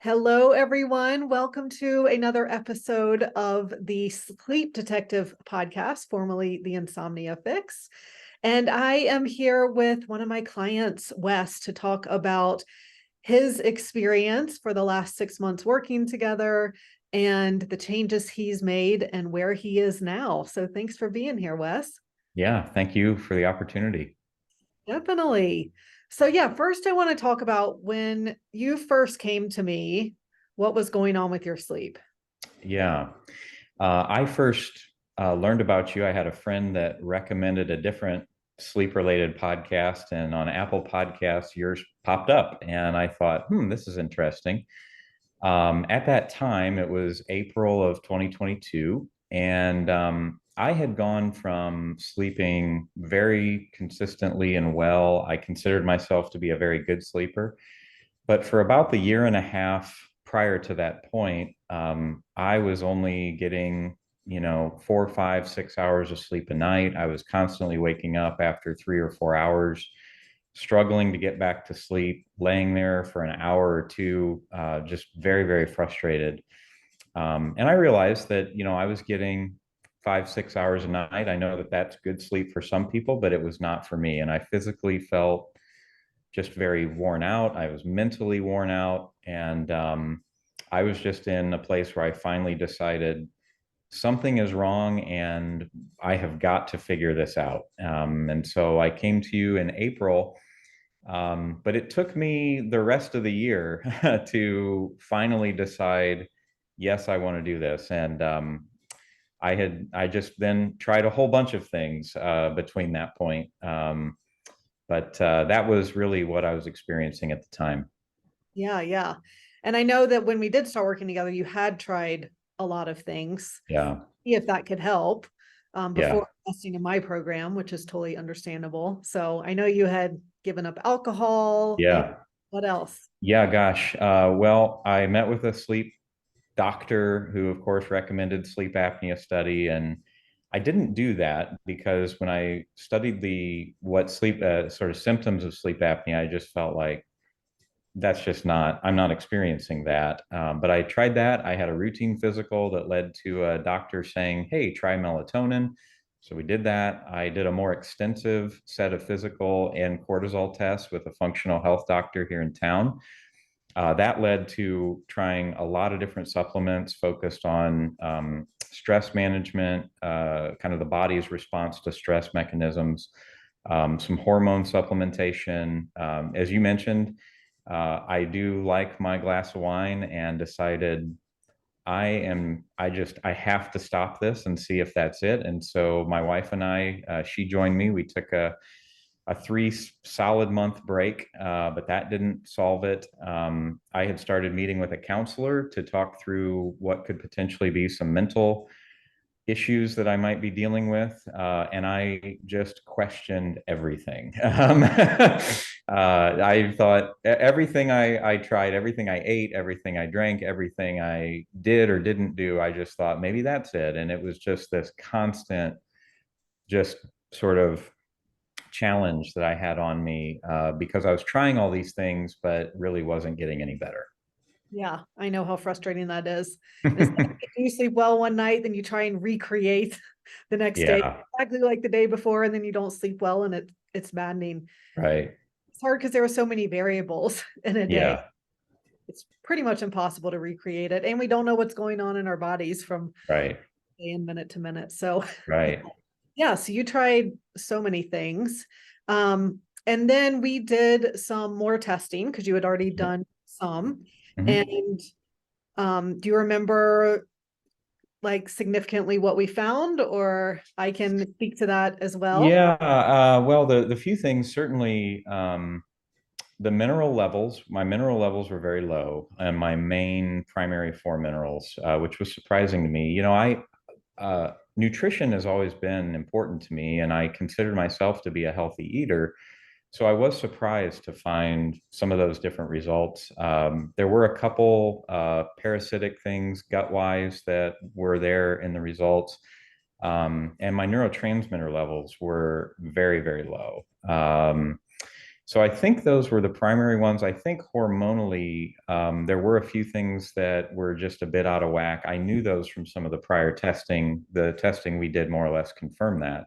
Hello, everyone. Welcome to another episode of the Sleep Detective podcast, formerly the Insomnia Fix. And I am here with one of my clients, Wes, to talk about his experience for the last 6 months working together and the changes he's made and where he is now. So thanks for being here, Wes. Yeah, thank you for the opportunity. Definitely. So, yeah, first I want to talk about when you first came to me, what was going on with your sleep? Yeah, I first learned about you. I had a friend that recommended a different sleep-related podcast, and on Apple Podcasts, yours popped up, and I thought, this is interesting. At that time, it was April of 2022, and I had gone from sleeping very consistently and well. I considered myself to be a very good sleeper. But for about the year and a half prior to that point, I was only getting, 4, 5, 6 hours of sleep a night. I was constantly waking up after 3 or 4 hours, struggling to get back to sleep, laying there for an hour or two, just very, very frustrated. And I realized that, I was getting 5, 6 hours a night. I know that that's good sleep for some people, but it was not for me. And I physically felt just very worn out. I was mentally worn out. And I was just in a place where I finally decided something is wrong and I have got to figure this out. And so I came to you in April. But it took me the rest of the year to finally decide, yes, I want to do this. And I just then tried a whole bunch of things between that point. But that was really what I was experiencing at the time. Yeah, yeah. And I know that when we did start working together, you had tried a lot of things, Yeah. see if that could help Yeah. before investing in my program, which is totally understandable. So I know you had given up alcohol and Yeah. what else? Yeah. Gosh. Well, I met with a sleep doctor who, of course, recommended sleep apnea study. And I didn't do that because when I studied the what sleep sort of symptoms of sleep apnea, I just felt like that's just not, I'm not experiencing that. But I tried that. I had a routine physical that led to a doctor saying, hey, try melatonin. So we did that. I did a more extensive set of physical and cortisol tests with a functional health doctor here in town. That led to trying a lot of different supplements focused on stress management, kind of the body's response to stress mechanisms, some hormone supplementation. As you mentioned, I do like my glass of wine and decided I have to stop this and see if that's it. And so my wife and I, she joined me. We took a 3 solid month break, but that didn't solve it. I had started meeting with a counselor to talk through what could potentially be some mental issues that I might be dealing with, and I just questioned everything. I thought everything I tried, everything I ate, everything I drank, everything I did or didn't do, I just thought maybe that's it. And it was just this constant, just sort of challenge that I had on me because I was trying all these things, but really wasn't getting any better. Yeah, I know how frustrating that is. It's like you sleep well one night, then you try and recreate the next day Yeah, exactly like the day before, and then you don't sleep well and it's maddening. right. It's hard because there are so many variables in a day. Yeah, It's pretty much impossible to recreate it. And we don't know what's going on in our bodies from right, day and minute to minute. So right. yeah, so you tried so many things. And then we did some more testing because you had already done some. Mhm. And do you remember like significantly what we found, or I can speak to that as well? Yeah, well, the few things certainly, the mineral levels, my mineral levels were very low, and my main primary four minerals, which was surprising to me. Nutrition has always been important to me, and I considered myself to be a healthy eater. So I was surprised to find some of those different results. There were a couple parasitic things gut-wise that were there in the results. And my neurotransmitter levels were very, very low. So I think those were the primary ones. I think hormonally, there were a few things that were just a bit out of whack. I knew those from some of the prior testing. The testing we did more or less confirmed that.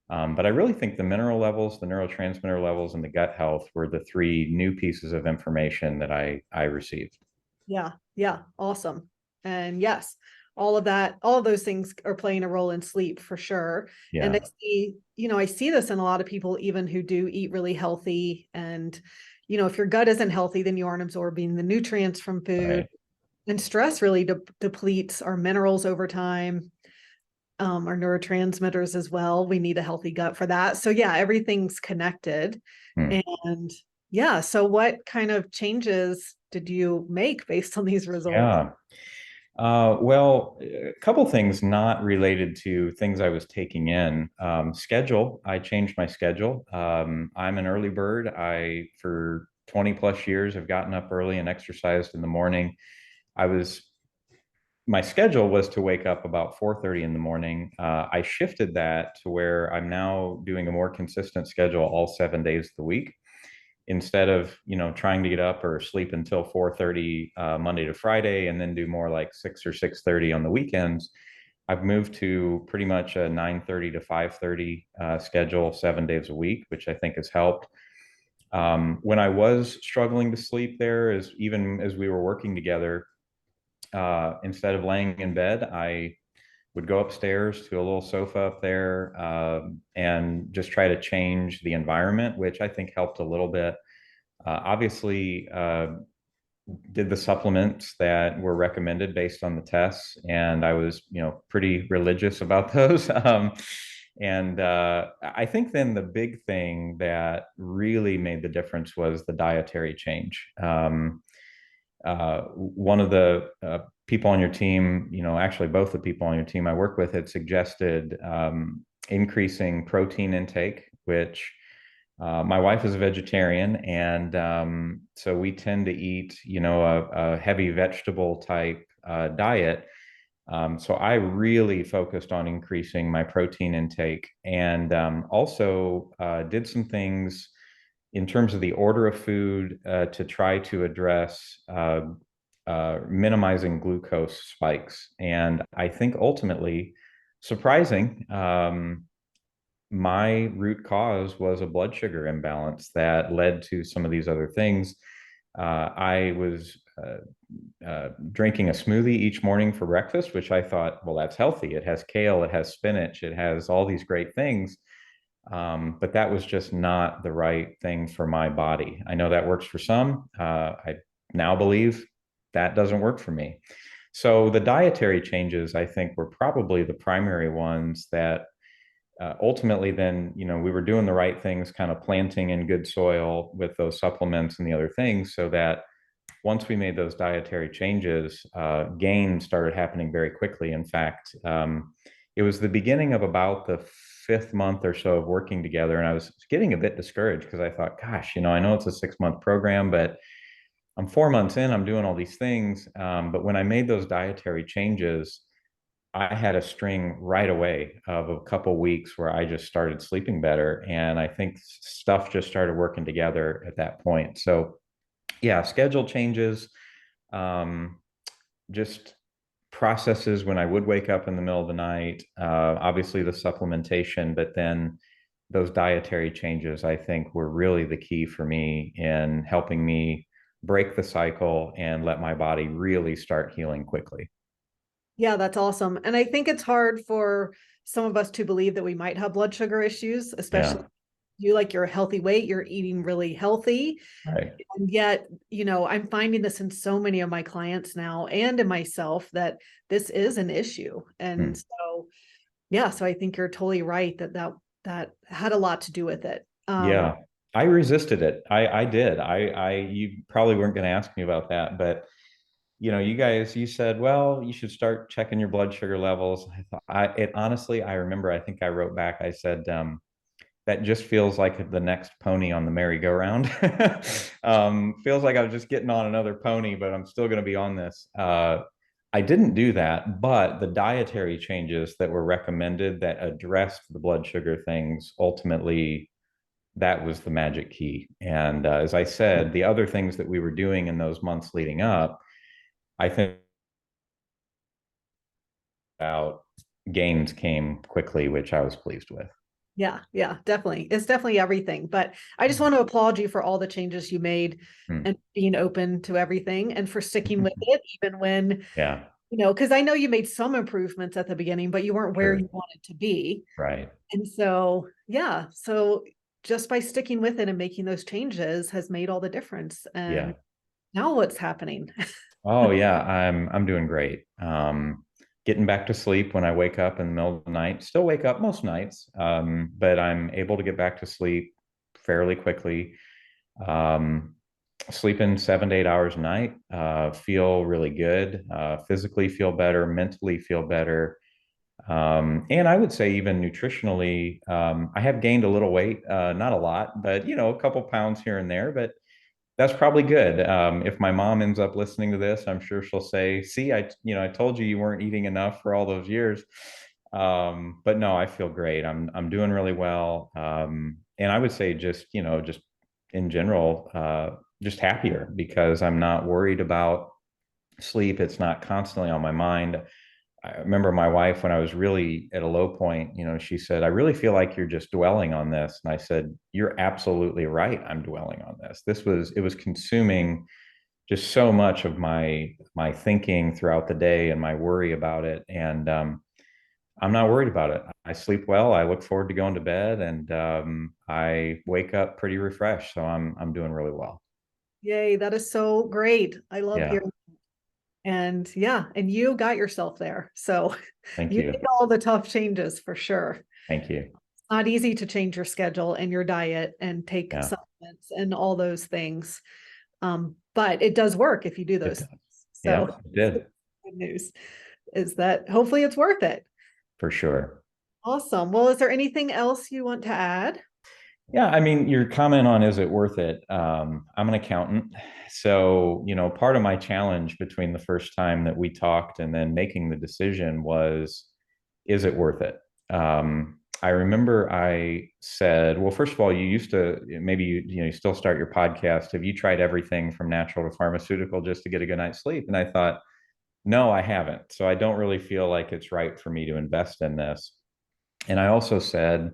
But I really think the mineral levels, the neurotransmitter levels, and the gut health were the three new pieces of information that I received. Yeah, yeah, awesome. And yes, all of that, all of those things are playing a role in sleep for sure. And I Yeah, see, I see this in a lot of people, even who do eat really healthy. And, if your gut isn't healthy, then you aren't absorbing the nutrients from food. right. And stress really depletes our minerals over time, our neurotransmitters as well. We need a healthy gut for that. So yeah, everything's connected. Hmm. And yeah, so what kind of changes did you make based on these results? Yeah. Well, a couple things not related to things I was taking in. Schedule, I changed my schedule. I'm an early bird. For 20 plus years, have gotten up early and exercised in the morning. I was, my schedule was to wake up about 4:30 in the morning. I shifted that to where I'm now doing a more consistent schedule all 7 days of the week instead of trying to get up or sleep until 4:30 Monday to Friday and then do more like 6 or 6:30 on the weekends. I've moved to pretty much a 9:30 to 5:30 schedule 7 days a week, which I think has helped. When I was struggling to sleep there, as even as we were working together, instead of laying in bed, I would go upstairs to a little sofa up there and just try to change the environment, which I think helped a little bit. Obviously, did the supplements that were recommended based on the tests, and I was, pretty religious about those. And I think then the big thing that really made the difference was the dietary change. One of the people on your team, actually both the people on your team I work with had suggested increasing protein intake, which my wife is a vegetarian, and so we tend to eat, a heavy vegetable type diet. So I really focused on increasing my protein intake, and also did some things in terms of the order of food to try to address minimizing glucose spikes. And I think ultimately, surprising, my root cause was a blood sugar imbalance that led to some of these other things. I was drinking a smoothie each morning for breakfast, which I thought, well, that's healthy. It has kale, it has spinach, it has all these great things. But that was just not the right thing for my body. I know that works for some. I now believe that doesn't work for me. So the dietary changes, I think, were probably the primary ones that ultimately then, we were doing the right things, kind of planting in good soil with those supplements and the other things, so that once we made those dietary changes, gains started happening very quickly. In fact, it was the beginning of about the fifth month or so of working together, and I was getting a bit discouraged because I thought, gosh, I know it's a 6 month program, but I'm 4 months in, I'm doing all these things. But when I made those dietary changes, I had a string right away of a couple weeks where I just started sleeping better. And I think stuff just started working together at that point. So, yeah, schedule changes, um, just processes when I would wake up in the middle of the night, obviously the supplementation, but then those dietary changes, I think, were really the key for me in helping me break the cycle and let my body really start healing quickly. Yeah, that's awesome. And I think it's hard for some of us to believe that we might have blood sugar issues, especially Yeah, you like your healthy weight, you're eating really healthy. right. And yet, I'm finding this in so many of my clients now and in myself that this is an issue. Hmm. And so, yeah, so I think you're totally right that had a lot to do with it. Yeah, I resisted it. I did. You probably weren't going to ask me about that, but you guys, you said, well, you should start checking your blood sugar levels. I thought, it honestly, I remember, I think I wrote back, I said, that just feels like the next pony on the merry-go-round. Feels like I was just getting on another pony, but I'm still going to be on this. I didn't do that, but the dietary changes that were recommended that addressed the blood sugar things ultimately that was the magic key. And as I said, the other things that we were doing in those months leading up, I think out gains came quickly, which I was pleased with. Yeah, yeah, definitely. It's definitely everything. But I just want to applaud you for all the changes you made Hmm. and being open to everything and for sticking with it, even when, Yeah, because I know you made some improvements at the beginning, but you weren't where sure. you wanted to be. Right. And so, yeah, so just by sticking with it and making those changes has made all the difference. Yeah. And now what's happening? Oh yeah, I'm doing great. Getting back to sleep when I wake up in the middle of the night. Still wake up most nights, but I'm able to get back to sleep fairly quickly. Um, Sleeping 7 to 8 hours a night. Feel really good. Physically feel better. Mentally feel better. And I would say even nutritionally, I have gained a little weight, not a lot, but a couple pounds here and there. But that's probably good. If my mom ends up listening to this, I'm sure she'll say, "See, I told you you weren't eating enough for all those years." But no, I feel great. I'm doing really well, and I would say just in general, just happier because I'm not worried about sleep. It's not constantly on my mind. I remember my wife when I was really at a low point, she said, "I really feel like you're just dwelling on this." And I said, "You're absolutely right. I'm dwelling on this. It was consuming just so much of my thinking throughout the day and my worry about it. And I'm not worried about it. I sleep well. I look forward to going to bed, and I wake up pretty refreshed. So I'm doing really well." Yay, that is so great. I love Yeah. hearing. And yeah, and you got yourself there. So Thank you you. made all the tough changes for sure. Thank you. It's not easy to change your schedule and your diet and take Yeah. supplements and all those things. But it does work if you do It those does. things. Yeah, So it did good news is that hopefully it's worth it. for sure. Awesome. Well, is there anything else you want to add? Yeah, I mean, your comment on is it worth it? I'm an accountant. So, part of my challenge between the first time that we talked and then making the decision was, is it worth it? I remember I said, well, first of all, you used to maybe you still start your podcast. Have you tried everything from natural to pharmaceutical just to get a good night's sleep? And I thought, no, I haven't. So I don't really feel like it's right for me to invest in this. And I also said,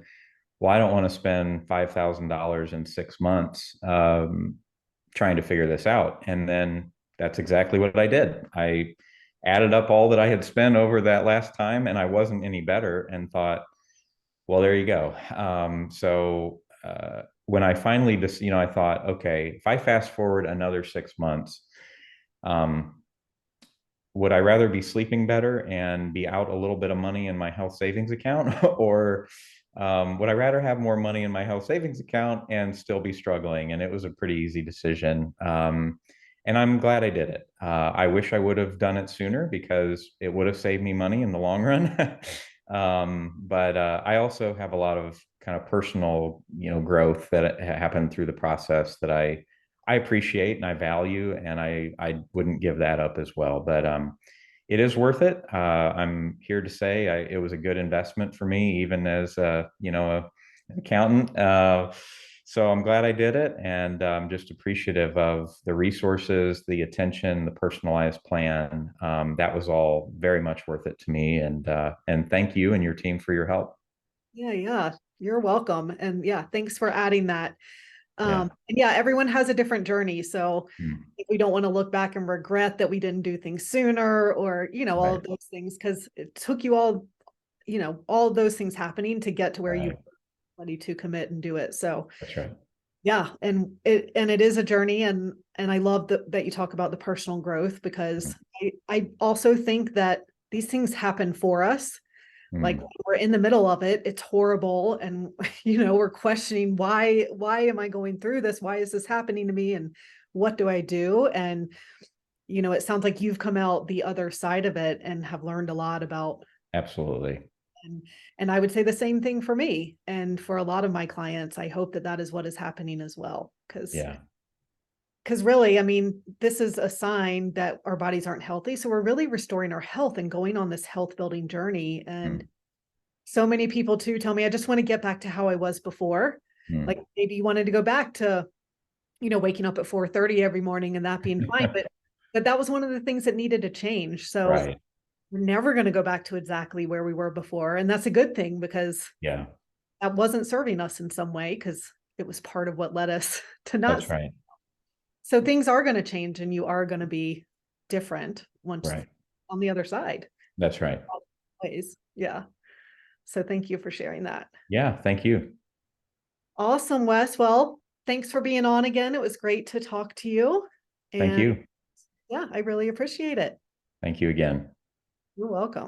well, I don't want to spend $5,000 in 6 months trying to figure this out. And then that's exactly what I did. I added up all that I had spent over that last time, and I wasn't any better, and thought, well, there you go. When I finally just, I thought, okay, if I fast forward another 6 months, um, would I rather be sleeping better and be out a little bit of money in my health savings account, or would I rather have more money in my health savings account and still be struggling? And it was a pretty easy decision. And I'm glad I did it. I wish I would have done it sooner because it would have saved me money in the long run. But I also have a lot of kind of personal, growth that happened through the process that I appreciate and I value, and I wouldn't give that up as well. But it is worth it. I'm here to say it was a good investment for me, even as an accountant. So I'm glad I did it, and I'm just appreciative of the resources, the attention, the personalized plan. That was all very much worth it to me, and thank you and your team for your help. Yeah, yeah, you're welcome. And yeah, thanks for adding that. Yeah. And yeah, everyone has a different journey. So Mm. we don't want to look back and regret that we didn't do things sooner or, all Right. of those things, because it took you all of those things happening to get to where you Right. were ready to commit and do it. So That's right. yeah, and it is a journey, and I love that you talk about the personal growth, because I also think that these things happen for us. Like Mm. when we're in the middle of it, it's horrible, and we're questioning why am I going through this? Why is this happening to me? And what do I do? And it sounds like you've come out the other side of it and have learned a lot about. Absolutely. And, and I would say the same thing for me and for a lot of my clients. I hope that that is what is happening as well, Yeah. because really, I mean, this is a sign that our bodies aren't healthy. So we're really restoring our health and going on this health building journey. And Mm. so many people too tell me, I just want to get back to how I was before. Mm. Like maybe you wanted to go back to, waking up at 4:30 every morning and that being fine. But that was one of the things that needed to change. So Right. we're never going to go back to exactly where we were before. And that's a good thing because Yeah, that wasn't serving us in some way because it was part of what led us to not. that's right. So things are going to change and you are going to be different once Right. on the other side. That's right. Ways. Yeah. So thank you for sharing that. Yeah. Thank you. Awesome, Wes. Well, thanks for being on again. It was great to talk to you. Thank And you. yeah, I really appreciate it. Thank you again. You're welcome.